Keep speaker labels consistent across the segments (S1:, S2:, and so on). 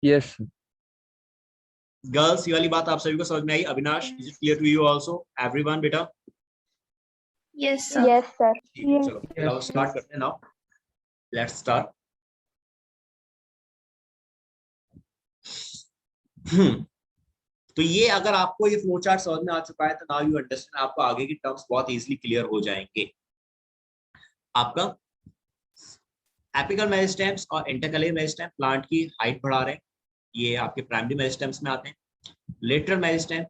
S1: Yes
S2: girls, ये वाली बात आप सभी को समझ में आई? Avinash, is it clear to you also? Everyone बेटा?
S3: Yes sir.
S4: Yes sir.
S2: ठीक है, चलो चलो स्टार्ट करते हैं नाउ। Let's start. तो ये अगर आपको ये फ्लो चार्ट समझ में आ चुका है तो नाउ यू अंडरस्टैंड, आपको आगे की टर्म्स बहुत इजीली क्लियर हो जाएंगे। आपका एपिकल मेरिस्टेम्स और इंटरकैलियर मेरिस्टेम प्लांट की हाइट बढ़ा रहे हैं, ये आपके प्राइमरी मेरिस्टेम्स में आते हैं। लेटरल मेरिस्टेम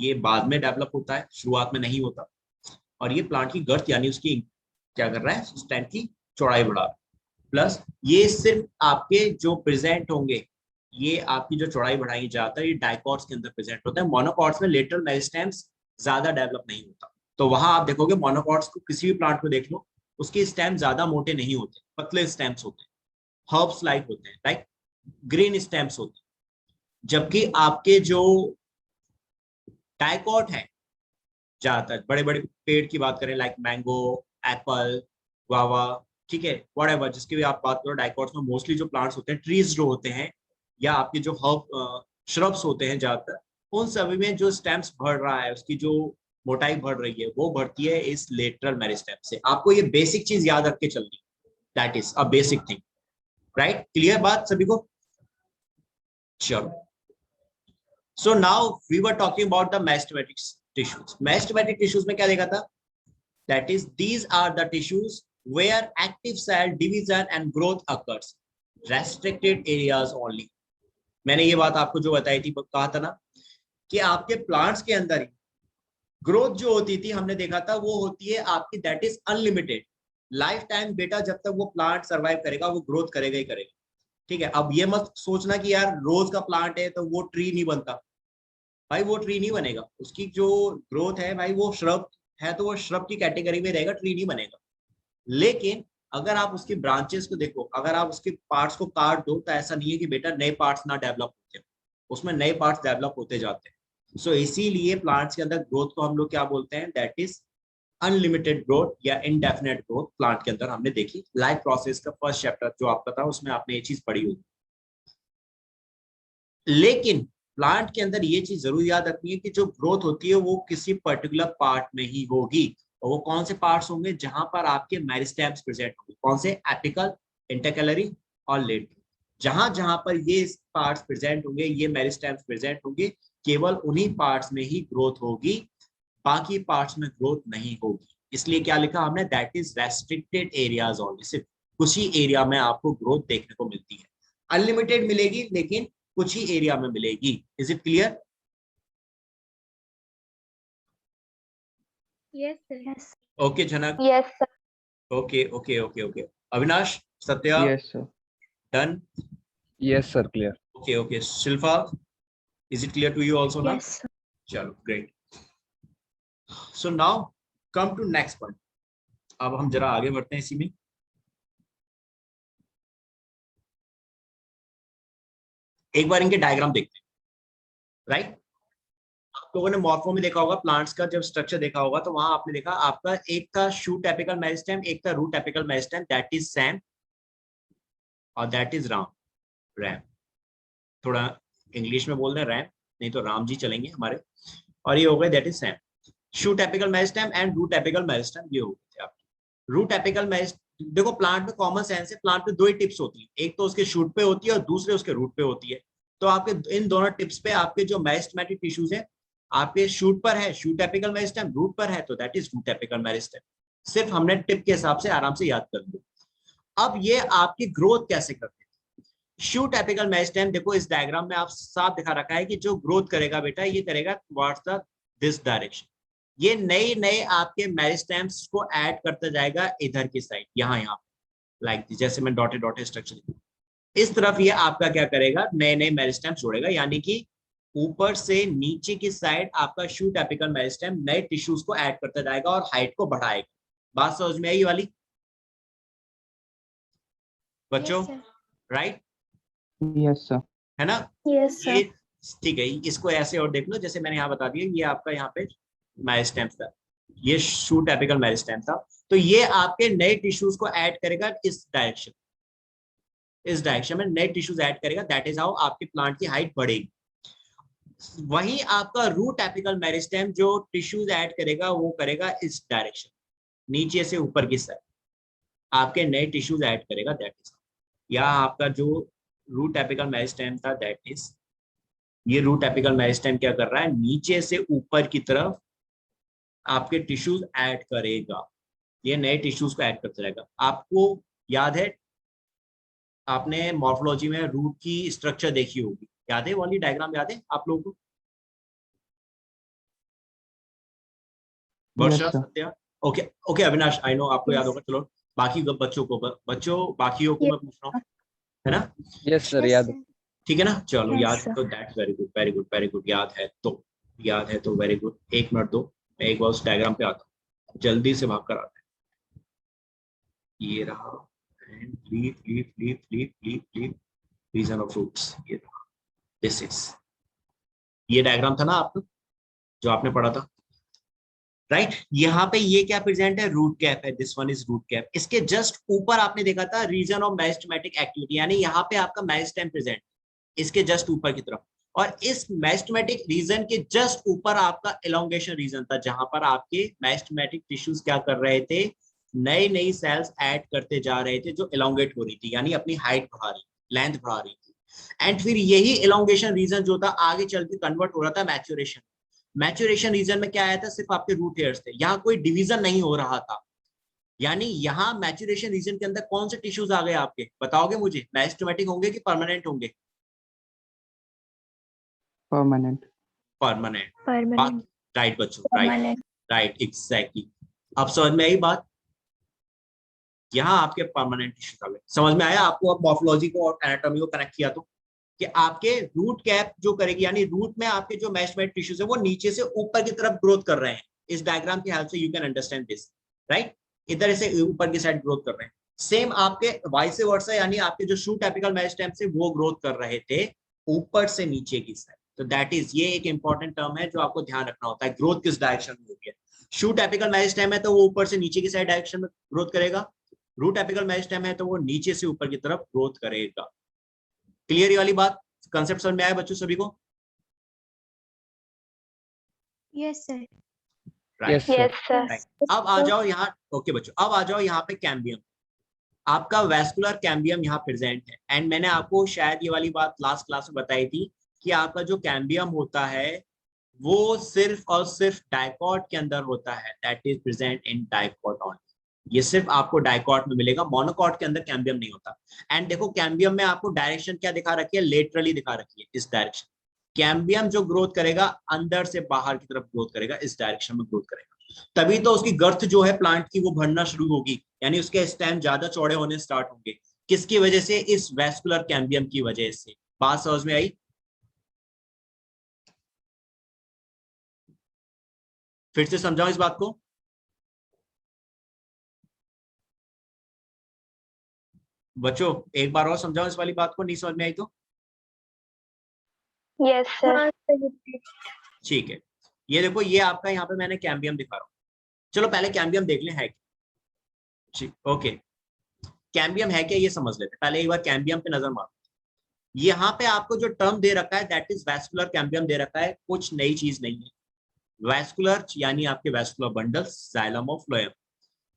S2: ये बाद में डेवलप होता है, शुरुआत में नहीं होता। और ये प्लांट की गर्थ यानी उसकी क्या कर रहा है, स्टेम की चौड़ाई बढ़ा रहा है। प्लस ये सिर्फ आपके जो प्रेजेंट होंगे, ये आपकी जो चौड़ाई बढ़ाई जाता है ये डाइकॉट्स के अंदर प्रेजेंट होता है। मोनोकॉट्स में लेटरल मेरिस्टेम्स ज्यादा डेवलप नहीं होता। तो वहां आप देखोगे मोनोकॉट्स को, किसी भी प्लांट को देख लो, उसके स्टेम ज्यादा मोटे नहीं होते, पतले स्टेम्स होते हैं, हर्ब्स लाइक होते हैं, लाइक ग्रीन स्टेम्स होते हैं। जबकि आपके जो डाइकॉट है, ज्यादातर बड़े बड़े पेड़ की बात करें, लाइक मैंगो, एप्पल, गुआवा, ठीक है, व्हाटएवर जिसकी भी आप बात करो, डाइकॉट्स में मोस्टली जो प्लांट्स होते हैं, ट्रीज जो होते हैं, या आपके जो हर्ब श्रब्स होते हैं ज्यादातर, उन सभी में जो स्टेम्स बढ़ रहा है, उसकी जो मोटाई बढ़ रही है, वो बढ़ती है इस लेटरल मेरिस्टेम से। आपको ये बेसिक चीज याद रख के चलनी, that is a basic thing, right? Clear बात सभी को? चलो, so now we were talking about the meristematic tissues. Meristematic tissues में क्या देखा था? That is these are the tissues where active cell division and growth occurs, restricted areas only। मैंने ये बात आपको जो बताई थी, कहा था ना कि आपके प्लांट्स के अंदर ही ग्रोथ जो होती थी, हमने देखा था वो होती है आपकी, that is unlimited life time. बेटा जब तक वो प्लांट सर्वाइव करेगा वो ग्रोथ करेगा ही करेगा, ठीक है? अब ये मत सोचना कि यार रोज का प्लांट है तो वो ट्री नहीं बनता, भाई वो ट्री नहीं बनेगा। उसकी जो ग्रोथ है भाई, वो श्रब है तो वो श्रब की कैटेगरी में रहेगा, ट्री नहीं बनेगा। लेकिन अगर आप उसकी ब्रांचेस को देखो, अगर आप उसके पार्ट्स को काट दो, तो ऐसा नहीं है कि बेटा नए पार्ट्स ना डेवलप होते, उसमें नए पार्ट्स डेवलप होते जाते हैं। सो इसीलिए प्लांट्स के अंदर ग्रोथ को हम लोग क्या बोलते हैं, दैट इज अनलिमिटेड ग्रोथ या इनडेफिनेट ग्रोथ। प्लांट के अंदर हमने देखी लाइफ प्रोसेस का फर्स्ट चैप्टर जो आपका था, उसमें आपने ये चीज पढ़ी होगी। लेकिन प्लांट के अंदर ये चीज जरूर याद रखनी है कि जो ग्रोथ होती है वो किसी पर्टिकुलर पार्ट में ही होगी। और वो कौन से पार्ट्स होंगे? जहां पर आपके मेरिस्टेम्स प्रेजेंट होंगे। कौन से? एपिकल, इंटरकैलरी और लेटरल। जहां जहां पर ये पार्ट्स प्रेजेंट होंगे, ये मेरिस्टेम्स प्रेजेंट होंगे, केवल उन्हीं पार्ट्स में ही ग्रोथ होगी, बाकी पार्ट्स में ग्रोथ नहीं होगी। इसलिए क्या लिखा हमने? That is restricted areas only. सिर्फ कुछ ही एरिया में आपको ग्रोथ देखने को मिलती है। अनलिमिटेड मिलेगी लेकिन कुछ ही एरिया में मिलेगी। Is it clear?
S3: Yes sir.
S2: Okay Janak?
S4: Yes sir.
S2: Okay okay okay okay. Avinash, Satya,
S1: yes sir.
S2: Done?
S1: Yes sir, clear.
S2: Okay okay. Shilpa, is it clear to you also ना?
S3: Yes sir.
S2: चलो, great. So now come to next point. अब हम जरा आगे बढ़ते हैं इसी में। एक बार इनके डायग्राम देखते हैं, राइट? आप लोगों ने मॉर्फो में देखा होगा, प्लांट्स का जब स्ट्रक्चर देखा होगा, तो वहां आपने देखा आपका एक था शूट एपिकल मेरिस्टेम, एक था root apical meristem, that is SAM और दैट इज राम। रैम, थोड़ा इंग्लिश में बोल रहे हैं रैम, नहीं तो राम जी चलेंगे हमारे। और ये हो गए that is SAM. Shoot apical meristem and root apical meristem, ये हो गए थे आपके। रूट एपिकल मेरिस्टेम, देखो प्लांट में कॉमन सेंस है, प्लांट में दो ही टिप्स होती है, एक तो उसके शूट पे होती है और दूसरे उसके रूट पे होती है। तो आपके इन दोनों टिप्स पे आपके जो मेरिस्टेमेटिक टिश्यूज है, आपके शूट पर है शूट एपिकल मेरिस्टेम, रूट पर है तो that is root apical meristem. सिर्फ हमने टिप के हिसाब से आराम से याद कर लिया। अब ये आपकी ग्रोथ कैसे करते हैं? शूट एपिकल मेरिस्टेम, देखो इस डायग्राम में आप साफ दिखा रखा है कि जो ग्रोथ करेगा बेटा, ये करेगा टुवर्ड्स द दिस डायरेक्शन। ये नए नए आपके मेरिस्टेम्स को ऐड करता जाएगा इधर की साइड, यहाँ लाइक जैसे मैं डॉटेड डॉटेड स्ट्रक्चर, इस तरफ ये आपका क्या करेगा, नए नए मेरिस्टेम्स जोड़ेगा। यानी कि ऊपर से नीचे की साइड आपका शूट एपिकल मेरिस्टेम नए टिश्यूज को ऐड करता जाएगा और हाइट को बढ़ाएगा। बात समझ में आई वाली बच्चों? राइट?
S1: Yes sir.
S2: है ना?
S3: Yes sir.
S2: ये ठीक है, इसको ऐसे और देख लो, जैसे मैंने यहाँ बता दिया, ये आपका यहाँ पे मेरिस्टेम था, ये शूट एपिकल मेरिस्टेम था। तो ये आपके नए टिश्यूज को ऐड करेगा इस डायरेक्शन। इस डायरेक्शन में नए टिश्यूज ऐड करेगा, दैट इज हाउ आपके प्लांट की हाइट बढ़ेगी। वहीं आपका रूट एपिकल मेरिस्टेम जो टिश्यूज ऐड करेगा वो करेगा इस डायरेक्शन, नीचे से ऊपर की साइड आपके नए टिश्यूज ऐड करेगा, दैट इज, या आपका जो रूट एपिकल मेरिस्टेम था दैट इज, ये रूट एपिकल मेरिस्टेम क्या कर रहा है, नीचे से ऊपर की तरफ आपके टिश्यूज ऐड करेगा, ये नए टिश्यूज को ऐड करते रहेगा। आपको याद है, आपने मॉर्फोलॉजी में रूट की स्ट्रक्चर देखी होगी, याद है वाली डायग्राम, याद है आप लोगों को? वर्षा,
S1: sir.
S2: Satya, okay okay, Avinash I know आपको याद
S3: Yes.
S2: होगा। चलो बाकी बच्चों को बाकियों को
S3: Yes.
S2: मैं पूछ रहा हूँ, है ना?
S1: Yes, sir.
S3: Yes,
S1: याद
S3: sir.
S2: ठीक है ना? चलो
S3: Yes,
S2: याद है
S3: sir.
S2: तो that's very good, very good, very good. याद है तो वेरी गुड। 1 मिनट दो, मैं एक बार उस डायग्राम पे आता हूँ, जल्दी से भाग कर आता है। ये रहा, लीफ रीजन ऑफ रूट्स, ये रहा, दिस इज, ये डायग्राम था ना आपका जो आपने पढ़ा था, राइट? यहाँ पे ये क्या प्रेजेंट है, रूट कैप है, this one is root cap. इसके जस्ट ऊपर आपने देखा था रीजन ऑफ मेरिस्टेमेटिक एक्टिविटी, यानी यहाँ पे आपका मेरिस्टेम प्रेजेंट, इसके जस्ट ऊपर की तरफ, और इस मेरिस्टेमेटिक रीजन के जस्ट ऊपर आपका एलोंगेशन रीजन था, जहां पर आपके मेरिस्टेमेटिक टिश्यूज क्या कर रहे थे, नई नई सेल्स ऐड करते जा रहे थे जो एलोंगेट हो रही थी, यानी अपनी हाइट बढ़ा रही, लेंथ बढ़ा रही थी। एंड फिर यही एलोंगेशन रीजन जो था आगे चल के कन्वर्ट हो रहा था मैच्योरेशन। मैच्योरेशन रीजन में क्या आया था, सिर्फ आपके रूट हेयर्स थे, यहाँ कोई डिवीजन नहीं हो रहा था। यानी यहाँ मैच्योरेशन रीजन के अंदर कौन से टिश्यूज आ गए आपके, बताओगे मुझे? मेरिस्टेमेटिक होंगे कि परमानेंट होंगे?
S1: Permanent.
S2: परमानेंट।
S3: Permanent.
S2: राइट बच्चों, राइट
S3: Permanent.
S2: Right, exactly. अब समझ में आई बात? यहाँ आपके परमानेंट टिश्यूज आ गए। समझ में आया आपको? अब मॉर्फोलॉजी को और एनाटॉमी को कनेक्ट किया तो कि आपके रूट कैप जो करेगी, यानी रूट में आपके जो मेरिस्टेमेटिक टिश्यूज है वो नीचे से ऊपर की तरफ ग्रोथ कर रहे हैं। इस डायग्राम की हेल्प से you can understand this, right? इधर से ऊपर की साइड ग्रोथ कर रहे हैं। सेम आपके वाइस वर्सा, यानी आपके जो शूट एपिकल मेरिस्टेम से वो ग्रोथ कर रहे थे ऊपर से नीचे की साइड। तो दैट इज, ये एक इंपॉर्टेंट टर्म है जो आपको ध्यान रखना होता है, ग्रोथ किस डायरेक्शन में होगी। शूट एपिकल मेरिस्टेम है तो वो ऊपर से नीचे की साइड डायरेक्शन में ग्रोथ करेगा, रूट एपिकल मेरिस्टेम है तो वो नीचे से ऊपर की तरफ ग्रोथ करेगा। क्लियर ये वाली बात? कंसेप्ट समझ में आया बच्चों सभी को?
S3: Yes, sir.
S1: Yes, sir.
S3: Yes, sir.
S2: अब आ जाओ यहाँ, ओके बच्चों, अब आ जाओ यहाँ पे कैम्बियम। आपका वैस्कुलर कैम्बियम यहाँ प्रेजेंट है। एंड मैंने आपको शायद ये वाली बात लास्ट क्लास में बताई थी कि आपका जो कैम्बियम होता है वो सिर्फ और सिर्फ डाइकॉट के अंदर होता है, that is present in dicot only. ये सिर्फ आपको डाइकॉट में मिलेगा, मोनोकॉट के अंदर कैम्बियम नहीं होता। एंड देखो कैम्बियम में आपको डायरेक्शन क्या दिखा रखी है, लेटरली दिखा रखी है, इस डायरेक्शन। कैम्बियम जो ग्रोथ करेगा अंदर से बाहर की तरफ ग्रोथ करेगा, इस डायरेक्शन में ग्रोथ करेगा। तभी तो उसकी गर्थ जो है प्लांट की वो बढ़ना शुरू होगी, यानी उसके स्टेम ज्यादा चौड़े होने स्टार्ट होंगे। किसकी वजह से? इस वैस्कुलर कैम्बियम की वजह से। बात समझ में आई? फिर से समझाओ इस बात को। बच्चों एक बार और समझाओ इस वाली बात को, नहीं समझ में आई तो?
S3: Yes, sir.
S2: ठीक है, ये देखो, ये आपका यहाँ पे मैंने कैम्बियम दिखा रहा हूँ। चलो पहले कैम्बियम देख लें है क्या। ओके, कैम्बियम है क्या ये समझ लेते, पहले एक बार कैम्बियम पे नजर मारो। यहाँ पे आपको जो टर्म दे रखा है दैट इज वैस्कुलर कैम्बियम दे रखा है, कुछ नई चीज नहीं है। वैस्कुलर यानी आपके वैस्कुलर बंडल्स, जाइलम और फ्लोएम।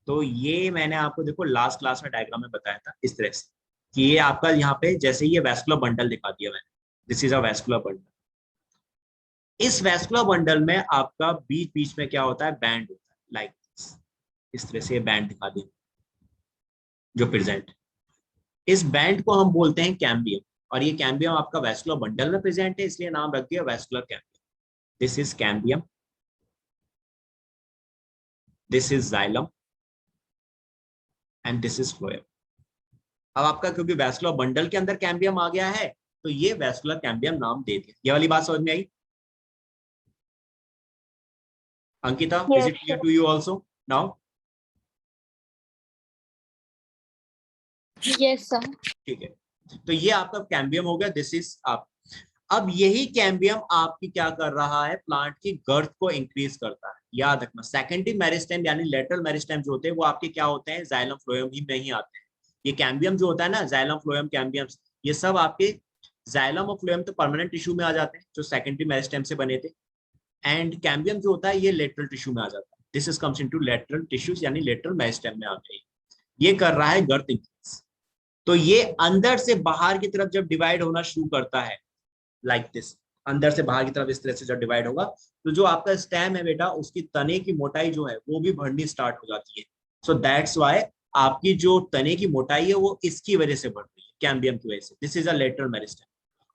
S2: तो ये मैंने आपको देखो लास्ट क्लास में डायग्राम में बताया था इस तरह से कि ये आपका यहाँ पे जैसे ये वैस्कुलर बंडल दिखा दिया मैंने, this is a vascular bundle. इस वैस्कुलर बंडल में आपका बीच बीच में क्या होता है, बैंड होता है, लाइक इस तरह से बैंड दिखा दिया जो प्रेजेंट। इस बैंड को हम बोलते हैं कैम्बियम, और ये कैम्बियम आपका वैस्कुलर बंडल में प्रेजेंट है, इसलिए नाम रख दिया vascular cambium. This is cambium, this is xylem and this is phloem. अब आपका क्योंकि वैस्कुलर बंडल के अंदर कैम्बियम आ गया है तो ये वैस्कुलर कैम्बियम नाम दे दिया। ये वाली बात समझ में आई? Ankita, is it clear to you also now?
S3: Yes, sir.
S2: ठीक है, तो ये आपका कैम्बियम हो गया, दिस इज आप। अब यही कैम्बियम आपकी क्या कर रहा है, प्लांट की गर्थ को इंक्रीज करता है। याद रखना, सेकेंडरी मेरिस्टेम यानी लेटरल मेरिस्टेम जो होते हैं वो आपके क्या होते हैं, जाइलम फ्लोएम ही में ही आते हैं। ये कैम्बियम जो होता है ना, जाइलम फ्लोएम कैम्बियम, ये सब आपके जाइलम और फ्लोएम तो परमानेंट टिश्यू में आ जाते हैं जो सेकेंडरी मेरिस्टेम से बने थे, एंड कैम्बियम जो होता है ये लेटरल टिश्यू में आ जाता है। This is comes into lateral tissues, यानी लेटरल मेरिस्टेम में आ गई। ये कर रहा है गर्थ इंक्रीज। तो ये अंदर से बाहर की तरफ जब डिवाइड होना शुरू करता है लाइक दिस, अंदर से बाहर की तरफ इस तरह से जब डिवाइड होगा, तो जो आपका स्टेम है बेटा, उसकी तने की मोटाई जो है वो भी बढ़नी स्टार्ट हो जाती है। सो दैट्स वाई आपकी जो तने की मोटाई है वो इसकी वजह से बढ़ रही है, कैम्बियम की वजह से। This is a lateral meristem,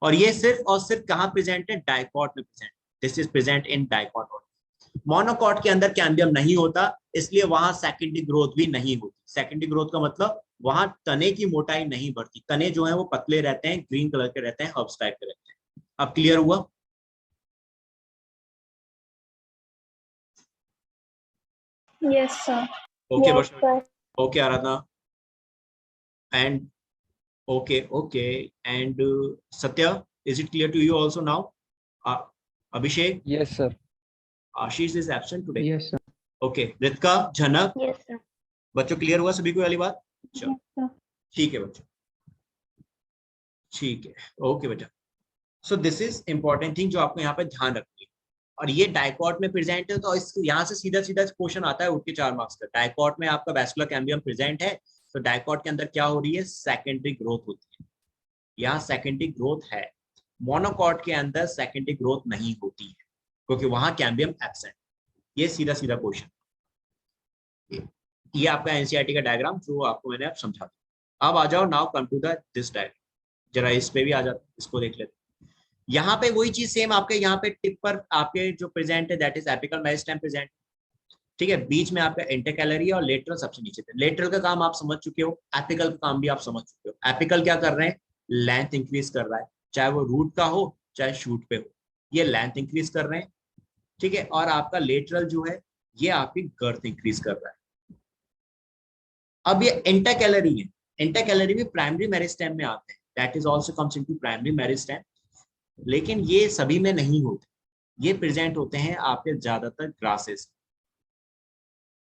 S2: और ये सिर्फ और सिर्फ कहाँ प्रेजेंट है? डाइकॉट में present. This is present in dicot. Monocot के अंदर कैम्बियम नहीं होता, इसलिए वहां सेकेंडरी ग्रोथ भी नहीं होती। सेकेंडरी ग्रोथ का मतलब वहां तने की मोटाई नहीं बढ़ती, तने जो है वो पतले रहते हैं, ग्रीन कलर के रहते हैं, हर्ब्स टाइप के रहते हैं। अब क्लियर हुआ?
S3: Yes, sir.
S2: Okay
S3: Yes,
S2: Varsha,
S3: sir.
S2: Okay Aradhana, and okay and Satya, is it clear to you also now? Abhishek,
S1: Yes, sir.
S2: Ashish is absent today.
S1: Yes, sir.
S2: Okay, Ritika, Jhanak,
S3: Yes, sir.
S2: बच्चों clear हुआ सभी को वाली बात? चलो
S3: Yes, sir.
S2: ठीक है बच्चों, ठीक है, ओके बेटा। सो दिस इज इंपॉर्टेंट थिंग जो आपको यहाँ पे ध्यान रखनी है। और ये डाइकॉट में प्रेजेंट है, तो इस यहाँ से सीधा सीधा क्वेश्चन आता है उठ के 4 मार्क्स का। डाइकॉट में आपका वैस्कुलर कैम्बियम प्रेजेंट है, तो डाइकॉट के अंदर क्या हो रही है? सेकेंडरी ग्रोथ होती है। यहाँ सेकेंडरी ग्रोथ है, मोनोकॉट के अंदर सेकेंडरी ग्रोथ नहीं होती है क्योंकि वहां कैम्बियम एब्सेंट। ये सीधा सीधा क्वेश्चन, ये आपका एनसीईआरटी का डायग्राम जो आपको मैंने अब समझा दिया। अब आ जाओ, now come to the this diagram, जरा इस पे भी आ जाते, इसको देख लेते। यहाँ पे वही चीज सेम आपके यहाँ पे टिप पर आपके जो प्रेजेंट है, that is apical meristem present. ठीक है, बीच में आपका इंटरकैलरी और लेटरल सबसे नीचे थे। लेटरल का काम आप समझ चुके हो, एपिकल का काम भी आप समझ चुके हो। एपिकल क्या कर रहे हैं? लेंथ इंक्रीज कर रहा है, चाहे वो रूट का हो चाहे शूट पे हो, ये लेंथ इंक्रीज कर रहे हैं। ठीक है, और आपका लेटरल जो है ये आपकी गर्थ इंक्रीज कर रहा है। अब ये इंटरकैलरी है, इंटरकैलरी भी प्राइमरी मेरिस्टेम में आते हैं, that is also comes into primary meristem, लेकिन ये सभी में नहीं होते। ये प्रेजेंट होते हैं आपके ज्यादातर ग्रासेस,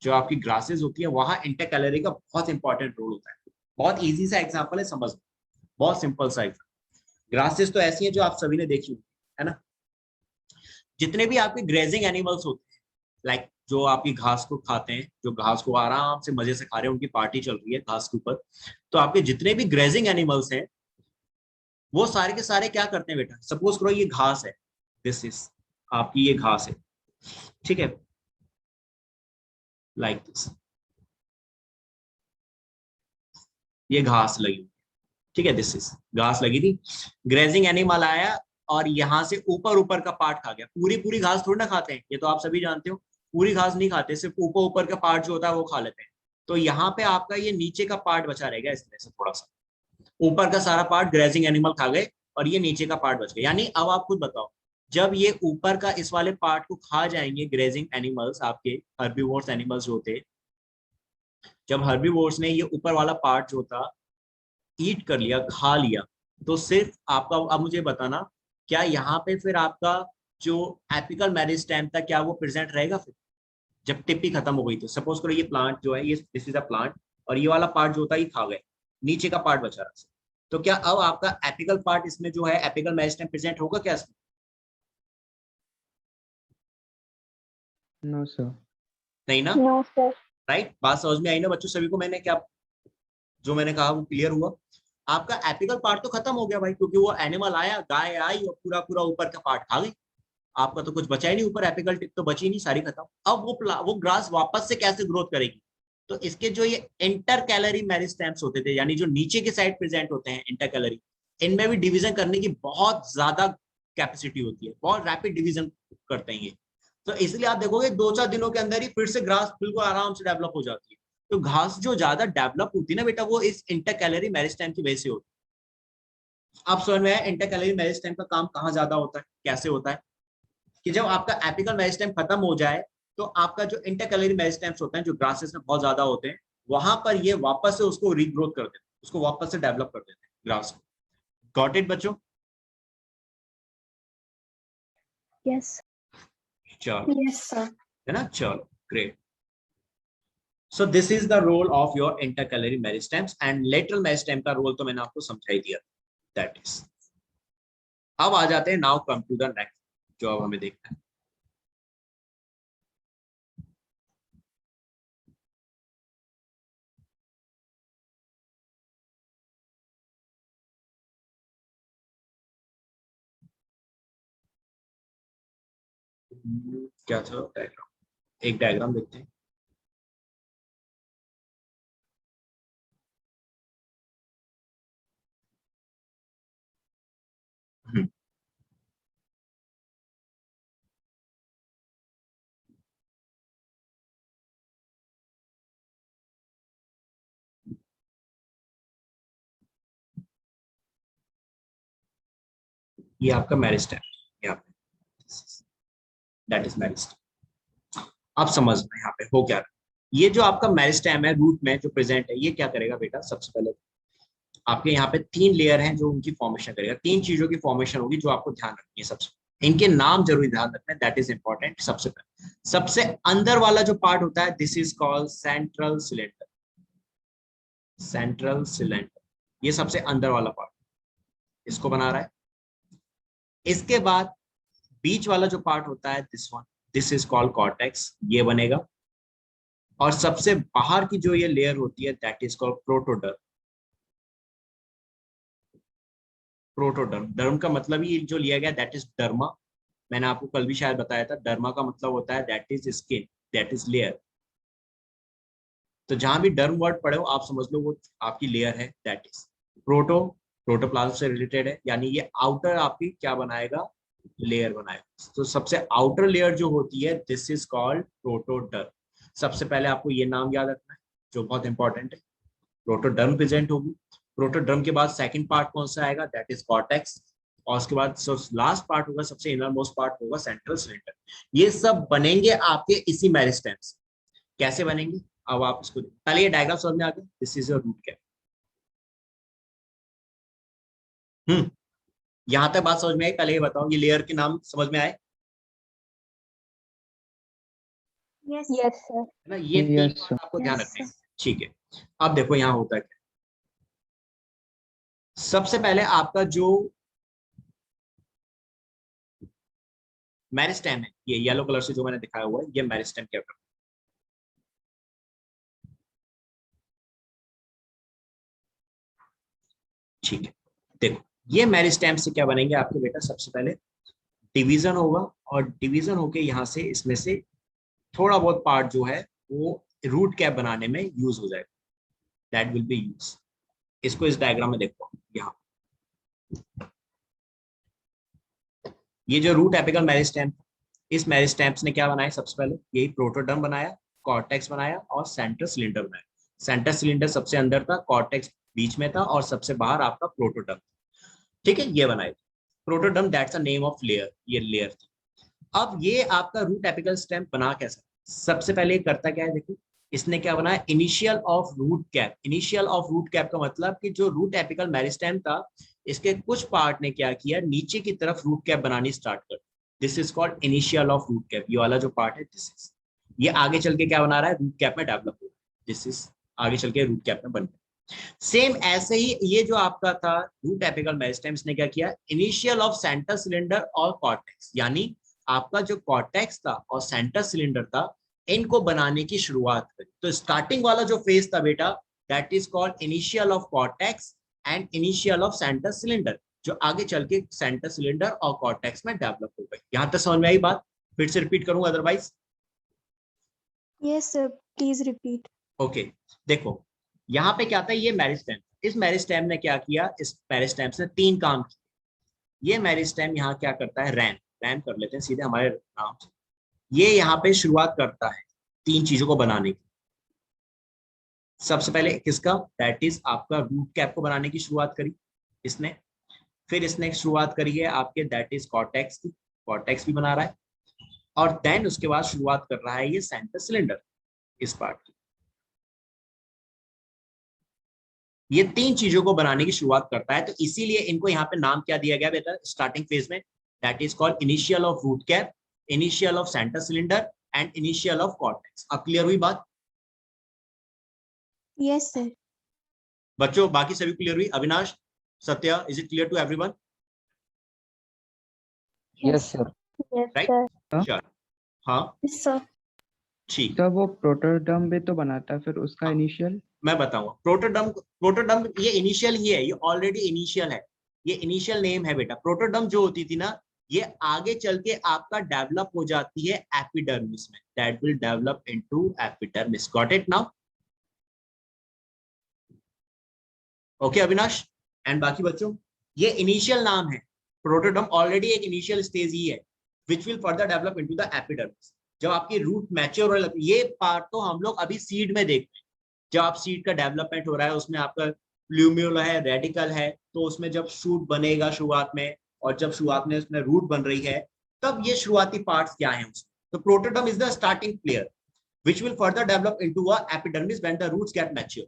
S2: जो आपकी ग्रासेस होती है वहां इंटरकैलरी का बहुत इंपॉर्टेंट रोल होता है। बहुत इजी सा एग्जांपल है, समझ, बहुत सिंपल सा एग्जांपल। ग्रासेस तो ऐसी हैं जो आप सभी ने देखी होगी, है ना? जितने भी आपके ग्रेजिंग एनिमल्स होते हैं, लाइक जो आपकी घास को खाते हैं, जो घास को आराम से मजे से खा रहे हैं, उनकी पार्टी चल रही है घास के ऊपर, तो आपके जितने भी ग्रेजिंग एनिमल्स हैं वो सारे के सारे क्या करते हैं बेटा? सपोज करो ये घास है, दिस इज आपकी ये घास है, ठीक है, लाइक दिस, ये घास लगी, ठीक है, दिस इज घास लगी थी। ग्रेजिंग एनिमल आया और यहाँ से ऊपर ऊपर का पार्ट खा गया। पूरी पूरी घास थोड़ी ना खाते हैं, ये तो आप सभी जानते हो, पूरी घास नहीं खाते, सिर्फ ऊपर ऊपर का पार्ट जो होता है वो खा लेते हैं। तो यहाँ पे आपका ये नीचे का पार्ट बचा रहेगा इस तरह से, थोड़ा सा ऊपर का सारा पार्ट ग्रेजिंग एनिमल खा गए और ये नीचे का पार्ट बच गया। यानी अब आप खुद बताओ, जब ये ऊपर का इस वाले पार्ट को खा जाएंगे ग्रेजिंग एनिमल्स, आपके हर्बीवोर्स एनिमल्स जो होते, जब हर्बीवोर्स ने ये ऊपर वाला पार्ट जो था ईट कर लिया, खा लिया, तो सिर्फ आपका, अब मुझे बताना, क्या यहाँ पे फिर आपका जो एपिकल मेरिस्टेम था क्या वो प्रेजेंट रहेगा? फिर जब टिप ही खत्म हो गई, तो सपोज करो ये प्लांट जो है, ये दिस इज अ प्लांट, और ये वाला पार्ट जो होता है ये खा गए, नीचे का पार्ट बचा रहा, तो क्या अब आपका एपिकल पार्ट इसमें जो है, एपिकल मेरिस्टेम प्रेजेंट होगा क्या इसमें?
S1: No, sir.
S2: नहीं ना?
S3: No, sir.
S2: राइट, बात समझ में आई ना बच्चों सभी को? मैंने क्या जो मैंने कहा वो क्लियर हुआ? आपका एपिकल पार्ट तो खत्म हो गया भाई, क्योंकि वो एनिमल आया, गाय आई और पूरा पूरा ऊपर का पार्ट खा गई, आपका तो कुछ बचा ही नहीं ऊपर, एपिकल टिप तो बची नहीं, सारी खत्म। अब वो ग्रास वापस से कैसे ग्रोथ करेगी? तो इसके जो ये इंटर कैलरी मेरिस्टेम्स होते थे, यानी जो नीचे के साइड प्रेजेंट होते हैं इंटर कैलरी, इनमें भी डिवीजन करने की बहुत ज्यादा कैपेसिटी होती है, बहुत रैपिड डिवीजन करते हैं ये। तो इसलिए आप देखोगे 2-4 दिनों के अंदर ही फिर से ग्रास बिल्कुल आराम से डेवलप हो जाती है। तो घास जो ज्यादा डेवलप होती है ना बेटा, वो इस इंटर कैलरी मेरिस्टेम की वजह से होती है। आप समझ में आया इंटर कैलरी मेरिस्टेम का काम कहाँ ज्यादा होता है, कैसे होता है? कि जब आपका एपिकल मेरिस्टेम खत्म हो जाए, तो आपका जो इंटरकैलरी मेरिस्टेम्स होते हैं, जो ग्रासेस में बहुत ज्यादा होते हैं, वहां पर ये वापस से उसको रीग्रोथ कर देते हैं, उसको वापस से डेवलप कर देते हैं ग्रास को। गॉट इट बच्चों?
S3: Yes.
S2: चलो,
S3: Yes, sir.
S2: है ना? चलो, great. So this is the role of your intercalary meristems and lateral meristem का रोल तो मैंने आपको समझा ही दिया, दैट इज। अब आ जाते हैं now come to the next जो अब हमें देखना है। क्या था डायग्राम, एक डायग्राम देखते हैं। ये आपका मेरिस्टेम, यहाँ पे दैट इज मेरिस्टेम। आप समझना यहाँ पे हो क्या रहा है। ये जो आपका मेरिस्टेम है रूट में जो प्रेजेंट है, ये क्या करेगा बेटा, सबसे पहले आपके यहाँ पे 3 लेयर हैं जो उनकी फॉर्मेशन करेगा। 3 चीजों की फॉर्मेशन होगी जो आपको ध्यान रखनी है। सबसे इनके नाम जरूर ध्यान रखना है, दैट इज इंपॉर्टेंट। सबसे पहले सबसे अंदर वाला जो पार्ट होता है, this is called central cylinder. Central cylinder ये सबसे अंदर वाला पार्ट, इसको बना रहा है। इसके बाद बीच वाला जो पार्ट होता है, this one, this is called cortex, ये बनेगा। और सबसे बाहर की जो ये लेयर होती है, that is called protoderm. Protoderm, derm का मतलब ही जो लिया गया दैट इज डर्मा। मैंने आपको कल भी शायद बताया था, डर्मा का मतलब होता है that is skin, that is layer. तो जहां भी डर्म वर्ड पढ़े हो आप समझ लो वो आपकी लेयर है, दैट इज प्रोटो। प्रोटोप्लाज्म से रिलेटेड है, यानी ये आउटर आपकी क्या बनाएगा, लेयर बनाएगा। तो सबसे आउटर लेयर जो होती है, दिस इज कॉल्ड प्रोटोडर्म। सबसे पहले आपको ये नाम याद रखना है जो बहुत इंपॉर्टेंट है। प्रोटोडर्म प्रेजेंट होगी। प्रोटोडर्म के बाद सेकंड पार्ट कौन सा आएगा, दैट इज कॉर्टेक्स। और उसके बाद लास्ट पार्ट होगा, सबसे इनर मोस्ट पार्ट होगा सेंट्रल सिलेंडर। ये सब बनेंगे आपके इसी मेरिस्टेम से। कैसे बनेंगे, अब आप इसको पहले ये डायग्राम समझ में आ गया, this is your root cap. यहां तक बात समझ में आई, पहले ये बताओ ये लेयर के नाम समझ में आए,
S3: Yes. Yes, sir.
S2: है ना। ये 3
S1: Yes, sir.
S2: बात आपको ध्यान
S3: Yes,
S2: रखने
S3: sir.
S2: हैं। ठीक है, अब देखो यहाँ होता क्या। सबसे पहले आपका जो मेरिस्टेम है, ये येलो कलर से जो मैंने दिखाया हुआ है, ये मेरिस्टेम क्या करता है। ठीक है, देखो ये मेरिस्टेम से क्या बनेंगे आपके बेटा, सबसे पहले डिवीजन होगा। और डिवीजन होके यहाँ से इसमें से थोड़ा बहुत पार्ट जो है वो रूट कैप बनाने में यूज हो जाएगा, दैट विल बी यूज। इसको इस डायग्राम में देखो, यहाँ ये जो रूट एपिकल मेरिस्टेम, इस मेरिस्टेम्स ने क्या बनाया, सबसे पहले यही प्रोटोडर्म बनाया, कॉर्टेक्स बनाया और सेंटर सिलेंडर बनाया। सेंटर सिलेंडर सबसे अंदर था, कॉर्टेक्स बीच में था और सबसे बाहर आपका प्रोटोडर्म। ठीक है, ये बनाया protoderm, that's a name of layer, ये लेयर थी। अब ये आपका रूट एपिकल स्टेम बना कैसा, सबसे पहले करता क्या है, देखो इसने क्या बनाया, initial of root cap. Initial of root cap का मतलब कि जो रूट एपिकल मेरिस्टेम था, इसके कुछ पार्ट ने क्या किया, नीचे की तरफ रूट कैप बनानी स्टार्ट कर। This is called initial of root cap. ये वाला जो पार्ट है, दिस इज, ये आगे चल के क्या बना रहा है, रूट कैप में डेवलप हो रहा है। दिस इज आगे चल के रूट कैप में बन गया। सेम ऐसे ही ये जो आपका था रूट एपिकल मेरिस्टेम, इसने क्या किया, इनिशियल ऑफ सेंटर सिलेंडर और कॉर्टेक्स, यानी आपका जो कॉर्टेक्स था और सेंटर सिलेंडर था, इनको बनाने की शुरुआत करी। तो स्टार्टिंग वाला जो फेज था बेटा, that is called initial of cortex and initial of centre cylinder, जो आगे चल के सेंटर सिलेंडर और कॉर्टेक्स में डेवलप हो गई। यहां तक समझ में आई बात, फिर से रिपीट करूंगा otherwise.
S3: Yes, sir. Please repeat.
S2: Okay, देखो यहाँ पे क्या था, ये मेरिस्टेम, इस मेरिस्टेम ने क्या किया, इस मेरिस्टेम से 3 काम किए। ये मेरिस्टेम यहाँ क्या करता है, रैम, रैम कर लेते हैं सीधे हमारे नाम से। ये यहाँ पे शुरुआत करता है 3 चीजों को बनाने की। सबसे पहले किसका, दैट इज आपका रूट कैप को बनाने की शुरुआत करी इसने। फिर इसने शुरुआत करी है आपके, दैट इज कॉर्टेक्स की, कॉर्टेक्स भी बना रहा है। और देन उसके बाद शुरुआत कर रहा है ये सेंटर सिलेंडर, इस पार्ट की। ये 3 चीजों को बनाने की शुरुआत करता है, तो इसीलिए इनको यहाँ पे नाम क्या दिया गया बेटा स्टार्टिंग फेज में, that is called initial of root cap, initial of centre cylinder and initial of cortex. अब क्लियर हुई बात।
S3: Yes, sir.
S2: बच्चों बाकी सभी क्लियर हुई? Avinash, Satya, is it clear to everyone?
S1: Yes sir.
S3: Yes,
S2: right,
S1: हाँ?
S2: श्योर। हाँ
S3: Yes, sir.
S2: ठीक,
S1: सर वो प्रोटोडर्म भी तो बनाता है, फिर उसका
S2: हाँ।
S1: इनिशियल?
S2: मैं बताऊंगा। प्रोटोडर्म ये इनिशियल ही है, ये ऑलरेडी इनिशियल है, ये इनिशियल नेम है बेटा। प्रोटोडर्म जो होती थी ना, ये आगे चल के आपका डेवलप हो जाती है एपिडर्मिस में, that will develop into epidermis. Got it now? Okay Avinash and बाकी बच्चों, ये इनिशियल नाम है। प्रोटोडर्म ऑलरेडी एक इनिशियल स्टेज ही है, which will further develop into the epidermis. जब आपकी रूट मैच्योर होने लगती है, ये पार्ट तो हम लोग अभी सीड में देखते हैं। जब आप सीड का डेवलपमेंट हो रहा है, उसमें आपका प्लूम्यूला है, रेडिकल है, तो उसमें जब शूट बनेगा शुरुआत में, और जब शुरुआत में उसमें रूट बन रही है, तब ये शुरुआती पार्ट्स क्या है उसमें। तो protoderm is the starting player which will further develop into a epidermis when the roots get mature.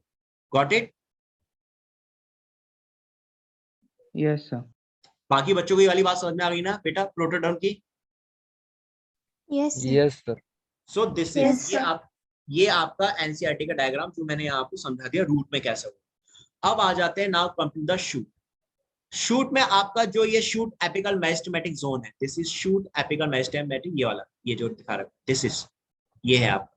S2: Got it?
S1: Yes sir.
S2: बाकी बच्चों को ये वाली बात समझ में आ गई ना बेटा प्रोटोडर्म की?
S3: Yes, sir.
S1: Yes sir.
S2: So this
S3: Yes,
S2: is ये आपका एनसीईआरटी का डायग्राम जो मैंने आपको समझा दिया रूट में कैसे हो। अब आ जाते हैं now come to the shoot. Shoot में आपका जो ये शूट एपिकल मेरिस्टेमेटिक जोन है, this is shoot apical meristematic, ये वाला, ये जो दिखा रहा है, दिस इज, ये है आपका,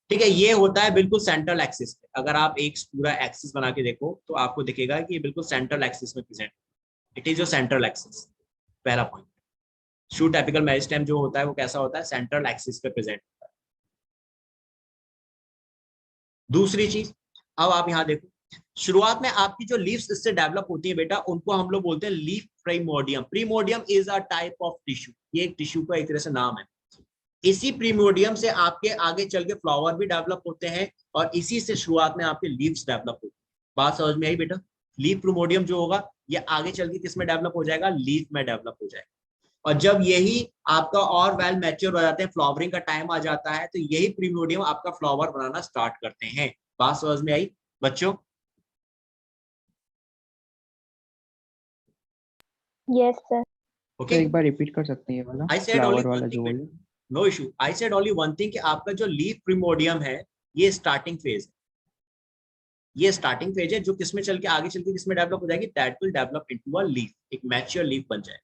S2: ठीक है। ये होता है बिल्कुल सेंट्रल एक्सिस पे। अगर आप एक पूरा एक्सिस बना के देखो तो आपको दिखेगा कि ये बिल्कुल सेंट्रल एक्सिस में present, it is your central axis. पहला पॉइंट, शूट एपिकल मेरिस्टेम जो होता है वो कैसा होता है, सेंट्रल एक्सिस पे प्रेजेंट होता है। दूसरी चीज, अब आप यहां देखो, शुरुआत में आपकी जो लीव्स इससे डेवलप होती है बेटा, उनको हम लोग बोलते हैं leaf primordium. Primordium is a type of tissue, ये एक टिश्यू का एक तरह से नाम है। इसी प्रीमोडियम से आपके आगे चल के फ्लावर भी डेवलप होते हैं, और इसी से शुरुआत में आपके लीव्स डेवलप होते हैं। बात समझ में आई बेटा? लीफ प्रीमोडियम जो होगा ये आगे चल के किस में डेवलप हो जाएगा, लीफ में डेवलप हो जाएगा। और जब यही आपका और वेल मैच्योर हो जाते हैं, फ्लावरिंग का टाइम आ जाता है, तो यही प्रीमोडियम आपका फ्लावर बनाना स्टार्ट करते हैं। बात समझ में आई बच्चों?
S3: Yes, sir.
S2: ओके,
S1: एक बार रिपीट कर सकते हैं ये वाला
S2: आई सेड ओनली
S1: फ्लावर वाला
S2: वन
S1: जो
S2: थिंग,
S1: बोले?
S2: No issue. I said only one thing कि आपका जो लीफ प्रीमोडियम है ये स्टार्टिंग फेज है, ये स्टार्टिंग फेज है जो किसमें चल के आगे चल के किसमें डेवलप हो जाएगी, that will develop into a leaf, एक मैच्योर लीफ बन जाए।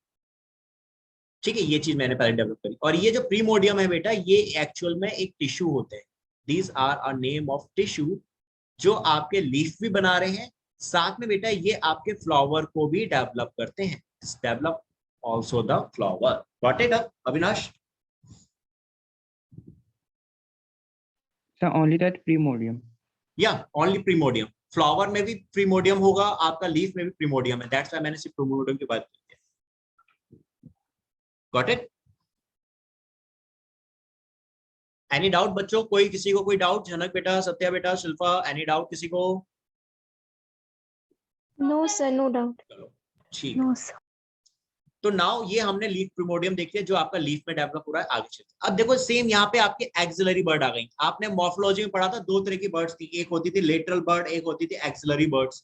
S2: ठीक है, ये चीज मैंने पहले डेवलप करी। और ये जो प्रीमोडियम है बेटा, ये एक्चुअल में एक टिश्यू होते हैं, these are a name of tissue, जो आपके लीफ भी बना रहे हैं, साथ में बेटा ये आपके फ्लावर को भी डेवलप करते हैं, develop also the flower. Got it Avinash?
S1: Sir only that primordium?
S2: या ओनली प्रीमोडियम, फ्लावर में भी प्रीमोडियम होगा, आपका लीफ में भी प्रीमोडियम है, दैट्स व्हाई मैंने सिर्फ प्रीमोडियम की बात की है। Got it? एनी डाउट बच्चों? कोई किसी को कोई डाउट? जनक बेटा, सत्या बेटा, शिल्पा, एनी डाउट किसी को?
S3: No, sir. No doubt.
S2: चलो ठीक।
S3: No, sir.
S2: तो नाउ ये हमने लीफ प्रीमोडियम देख लिया जो आपका लीफ में डेवलप हो रहा है आगे चलते। अब देखो सेम यहाँ पे आपके एक्सिलरी बर्ड आ गई। आपने मॉर्फोलॉजी में पढ़ा था दो तरह की बर्ड्स थी, एक होती थी लेटरल बर्ड, एक होती थी axillary birds.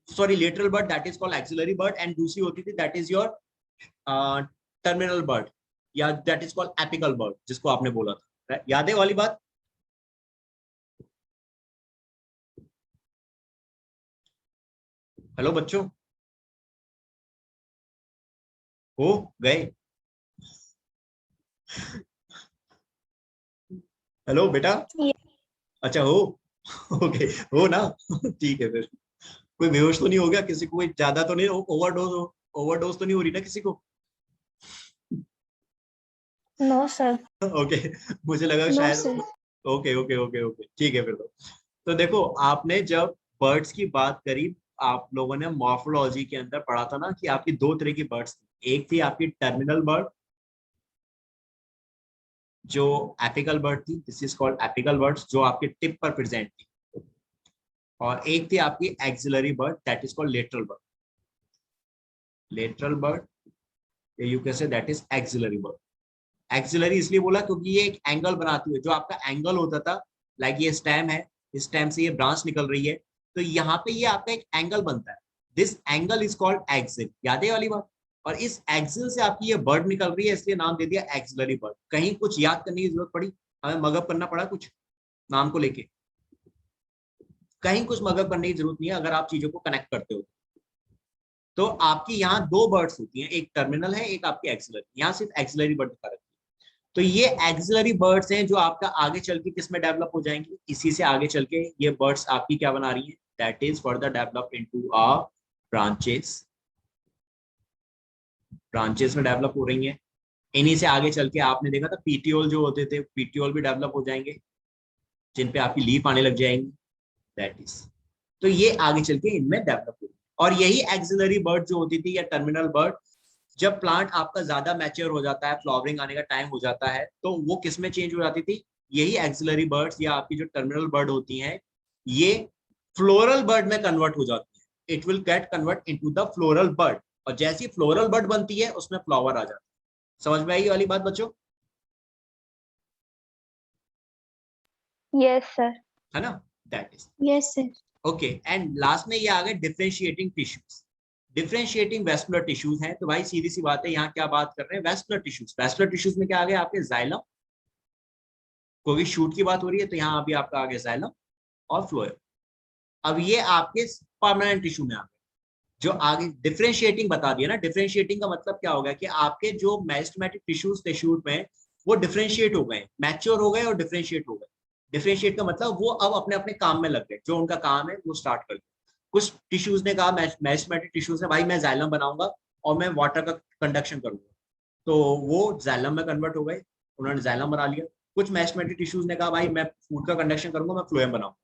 S2: Sorry, lateral bird that is called axillary bird, and दूसरी होती थी that is your terminal bird, या that is called apical bird, जिसको आपने बोला था। याद है वाली बात? हेलो बच्चों, हो गए? हेलो बेटा?
S3: Yes.
S2: अच्छा हो, ओके हो ना? ठीक है फिर। कोई बेहोश तो नहीं हो गया किसी को? कोई ज्यादा तो नहीं ओवरडोज तो नहीं हो रही ना किसी को?
S3: No, sir.
S2: ओके, मुझे लगा
S3: No,
S2: शायद।
S3: sir.
S2: Okay okay okay okay ठीक है फिर। तो देखो आपने जब बर्ड्स की बात करी, आप लोगों ने मॉर्फोलॉजी के अंदर पढ़ा था ना कि आपकी दो तरह की बर्ड्स थी, एक थी आपकी टर्मिनल बर्ड जो एपिकल बर्ड थी, this is called apical birds, जो आपके टिप पर प्रेजेंट थी, और एक थी आपकी axillary bud that is called lateral bird. Lateral bird you can say that is axillary bud. Axillary इसलिए बोला क्योंकि ये एक एंगल बनाती है, जो आपका एंगल होता था, लाइक ये स्टेम है, इस स्टेम से ये ब्रांच निकल रही है, तो यहाँ पे ये आपका एक एंगल बनता है, this angle is called axil. याद है वाली बात? और इस एक्सिल से आपकी ये बर्ड निकल रही है, इसलिए नाम दे दिया एक्सिलरी बर्ड। कहीं कुछ याद करने की जरूरत पड़ी, हमें मगअप करना पड़ा कुछ नाम को लेके? कहीं कुछ मगअप करने की जरूरत नहीं है अगर आप चीजों को कनेक्ट करते हो। तो आपकी यहाँ दो बर्ड्स होती हैं, एक टर्मिनल है, एक आपकी एक्सिलरी। यहाँ सिर्फ एक्सिलरी बर्ड दिखा रखी है। तो ये एक्सिलरी बर्ड्स हैं जो आपका आगे चल के किस में डेवलप हो जाएंगी, इसी से आगे चल के ये बर्ड्स आपकी क्या बना रही हैं, that is further develop into a branches. Branches में डेवलप हो रही हैं। इन्हीं से आगे चल के आपने देखा था पीटीओल जो होते थे, पीटीओल भी डेवलप हो जाएंगे जिन पे आपकी लीफ आने लग जाएंगी, दैट इज। तो ये आगे चल के इनमें डेवलप होगी। और यही एक्सिलरी बर्ड जो होती थी या टर्मिनल बर्ड, जब प्लांट आपका ज्यादा मैच्योर हो जाता है, फ्लावरिंग आने का टाइम हो जाता है, तो वो किस में चेंज हो जाती थी, यही एक्सिलरी बर्ड्स या आपकी जो टर्मिनल बर्ड होती हैं ये फ्लोरल बर्ड में कन्वर्ट हो जाती है। It will get convert into the floral bird, और जैसी फ्लोरल बर्ड बनती है उसमें फ्लावर आ जाता है। समझ में आई ये वाली बात बच्चों?
S3: Yes, sir.
S2: है ना, that is
S3: Yes, sir.
S2: Okay. And last में ये आ गए differentiating tissues. Differentiating vascular tissues हैं। तो भाई सीधी सी बात है, यहाँ क्या बात कर रहे हैं, वेस्कुलर टिश्यूज। वेस्कुलर टिश्यूज में क्या आ गया आपके, जाइलम। कोई शूट की बात हो रही है तो यहाँ अभी आपका आ गया जाइलम और फ्लोएम। अब ये आपके परमानेंट टिश्यू में आ गए, जो आगे डिफरेंशिएटिंग बता दिया ना। डिफरेंशिएटिंग का मतलब क्या होगा कि आपके जो मेरिस्टेमेटिक टिश्यूज थे शूट में, वो डिफरेंशिएट हो गए, मैच्योर हो गए और डिफरेंशिएट हो गए। डिफरेंशिएट का मतलब वो अब अपने अपने काम में लग गए, जो उनका काम है वो स्टार्ट कर गए। कुछ टिश्यूज ने कहा, मेरिस्टेमेटिक टिश्यूज ने, भाई मैं जाइलम बनाऊंगा और मैं वाटर का कंडक्शन करूंगा, तो वो जाइलम में कन्वर्ट हो गए, उन्होंने जाइलम बना लिया। कुछ मेरिस्टेमेटिक टिश्यूज ने कहा भाई मैं फूड का कंडक्शन करूंगा, मैं फ्लोएम बनाऊंगा,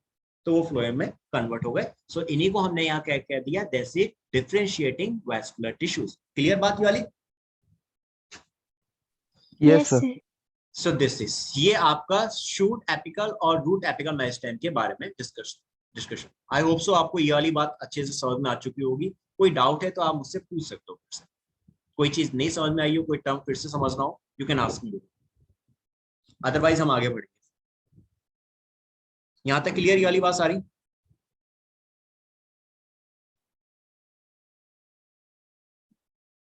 S2: तो वो फ्लोएम में कन्वर्ट हो गए। सो इन्हीं को हमने यहाँ क्या कह दिया, this is differentiating vascular tissues. Clear बात ये वाली?
S3: Yes, sir.
S2: So this is, ये आपका शूट एपिकल और रूट एपिकल मेरिस्टेम के बारे में डिस्कशन। आई होप सो आपको ये वाली बात अच्छे से समझ में आ चुकी होगी। कोई डाउट है तो आप मुझसे पूछ सकते हो फिर से। कोई चीज नहीं समझ में आई हो, कोई टर्म फिर से समझना हो, you can ask me. Otherwise हम आगे बढ़ेंगे। यहाँ तक क्लियर ये वाली बात सारी?